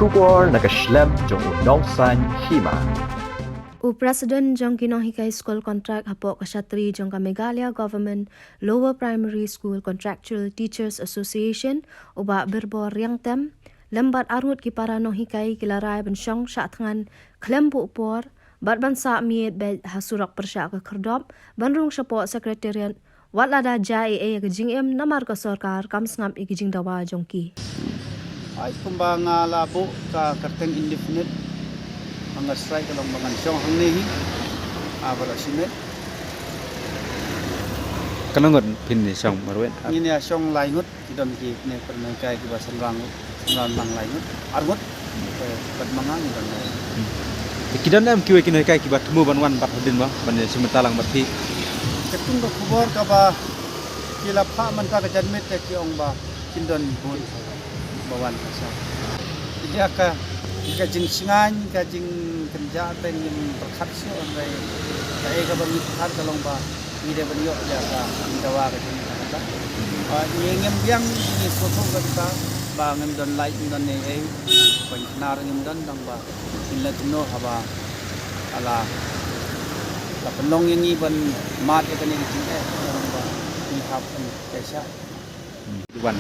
Kubor nakaslem jong unong san hima. President jong kinong hikay school contract hapo kasatri jong ka Meghalaya Government Lower Primary School Contractual Teachers Association uba berbor yang tem lembat arut ki para no hikay kilaray bensyong syatngan klembu upor bat bansa miet be hasurak persya ka kerdop banrung syapo sekretariat watlada jai gijing em namar ka sarkar kam sngam igijing dawa jongki ay kumbang labo ka karteng indefinite ang strike kalong mga syong hangnehi abara sinet kanangot pinni syong marwen ini syong laingut kidon ki ne pernah kai ki basan rang mang laingut argut pat mangang dan kidan am kiwe kinoi kai kibat mu banwan bat hodin ba ban simentalang bati ketung ko kubor ka ba kila pa man ka janmet ki ong ba kindon bun bawan kasa iya ka jing singan ka jing kerja teng yang perkatso onai kai ka bang perkat kalong ba ide beliau ya ka dawa ka jing kata ngem yang ni soto kata ba ngem don light don ne pen nar ngem don dang ba illa tuno haba ala la penong yang ni ban mat ka ni jing kalong ba ni hab kaisa wan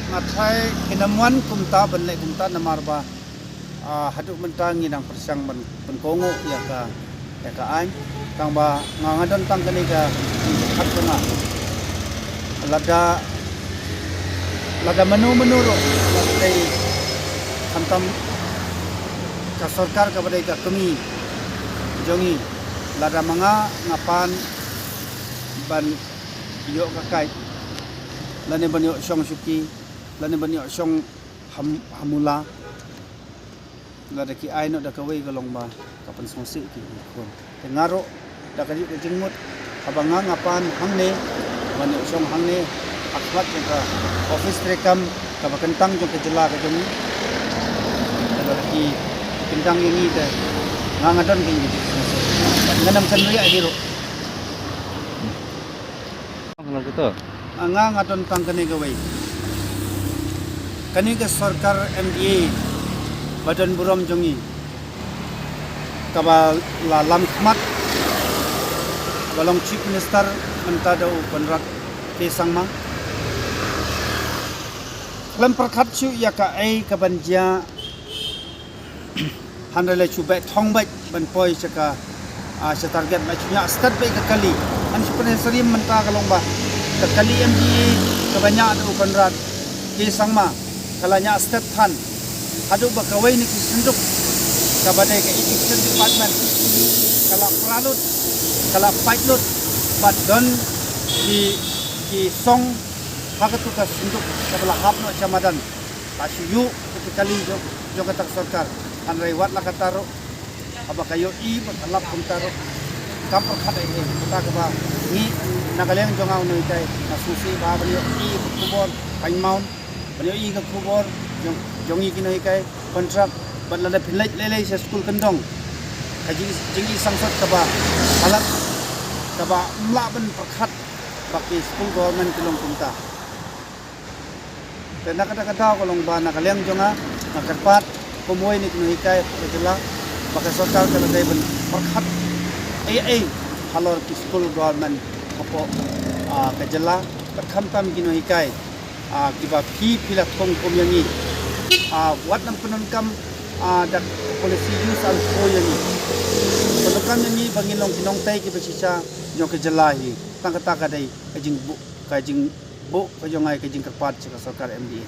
ngatai kinamuan kumta benlek kumta namarba haduk mentang nginang persang penkongo ya ka an tang ba ngangadon tang kani ka hat tengah lada menu ro lai hantam ka sarkar ka badai ka kami jongi lada manga ngapan ban yo ka kai lane banyo syong syuki lani banyak syong hamula lada ki ai no da kawai galong ba kapan songsi ki kon tengaro da kali da jingmut abanga ngapan hangne banyak syong hangne akhwat ka office rekam ka bakentang jong kejela ka jong da ki kentang ini da ngangadon ki nganam sanria hiro kalau gitu ngangadon tang kene gawai kani ke sarkar MDA Badan Buram Jongi kabal la lam khmat balong chief minister mentada Konrad K Sangma lam perkhat chu ya ka ai ka banja handale chu ba thong ba ban poi chaka sa target ma chu nya start ba ka kali an supene serim menta kalong ba ka kali MDA ka banya do Konrad K Sangma kalanya step than hadu bakawai ni kisenduk kabadai ke education department kala pralut kala pilot but don di song hagatu ka senduk kabla hapno chamadan pasiyu ketikali jo kata sarkar anrai wat la kataro abakayo I batalap kuntaro kampor khata ini kita ka ni nagaleng jongau noi tai nasusi ba baliyo I kubor paimount beliau iga kubor jongi kinoi kai kontrak badlada philai lelai se school kendong kaji jingi sangsat kaba halat kaba mlaban perkhat baki school government kilong kumta tena kata kolong ba nakaleng jonga nakarpat pumoi ni kinoi kai ketela baka sarkar kala dai ban perkhat ai halor ki school government apo kajela perkhamtam kinoi kai kiba pila thong komyangi wat nam penunkam dak polisi use al koyangi penunkam yangi bangilong kinong tai ki besisa yo ke jelahi tang kata kadai kajing bu kajong ai kajing kapat sarkar MDA